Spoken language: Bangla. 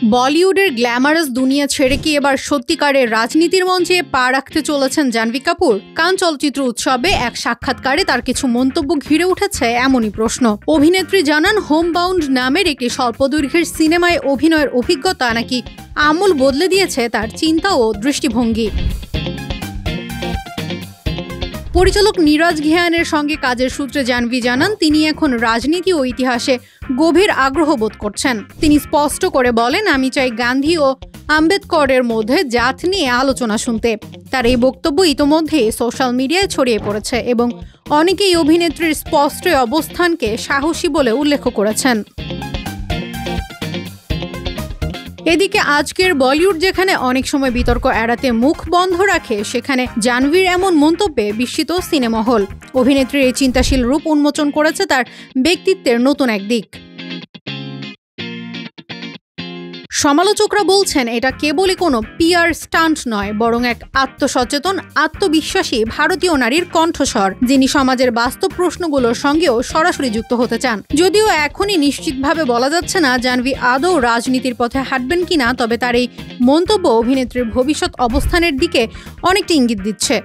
বলিউডের গ্ল্যামারাস দুনিয়া ছেড়ে কি এবার সত্যিকারের রাজনীতির মঞ্চে পা রাখতে চলেছেন জাহ্নবী কাপুর? কান চলচ্চিত্র উৎসবে এক সাক্ষাৎকারে তার কিছু মন্তব্য ঘিরে উঠেছে এমনই প্রশ্ন। অভিনেত্রী জানান, হোমবাউন্ড নামের একটি স্বল্পদৈর্ঘ্যের সিনেমায় অভিনয়ের অভিজ্ঞতা নাকি আমূল বদলে দিয়েছে তার চিন্তা ও দৃষ্টিভঙ্গি। পরিচালক নীরজ ঘিয়ানের সঙ্গে কাজের সূত্রে জাহ্নবী জানান, তিনি এখন রাজনীতি ও ইতিহাসে গভীর আগ্রহ বোধ করছেন। তিনি স্পষ্ট করে বলেন, আমি চাই গান্ধী ও আম্বেদকরের মধ্যে জাত নিয়ে আলোচনা শুনতে। তার এই বক্তব্য ইতোমধ্যে সোশ্যাল মিডিয়ায় ছড়িয়ে পড়েছে এবং অনেকেই অভিনেত্রীর স্পষ্ট অবস্থানকে সাহসী বলে উল্লেখ করেছেন। এদিকে আজকের বলিউড যেখানে অনেক সময় বিতর্ক এড়াতে মুখ বন্ধ রাখে, সেখানে জাহ্নবীর এমন মন্তব্যে বিস্মিত সিনেমহল। অভিনেত্রীর এই চিন্তাশীল রূপ উন্মোচন করেছে তার ব্যক্তিত্বের নতুন এক দিক। সমালোচকরা বলছেন, এটা কেবলই কোনো পিআর স্টান্ট নয়, বরং এক আত্মসচেতন, আত্মবিশ্বাসী ভারতীয় নারীর কণ্ঠস্বর, যিনি সমাজের বাস্তব প্রশ্নগুলোর সঙ্গেও সরাসরি যুক্ত হতে চান। যদিও এখনই নিশ্চিতভাবে বলা যাচ্ছে না জাহ্নবী আদৌ রাজনীতির পথে হাঁটবেন কিনা, তবে তার এই মন্তব্য অভিনেত্রীর ভবিষ্যৎ অবস্থানের দিকে অনেকটা ইঙ্গিত দিচ্ছে।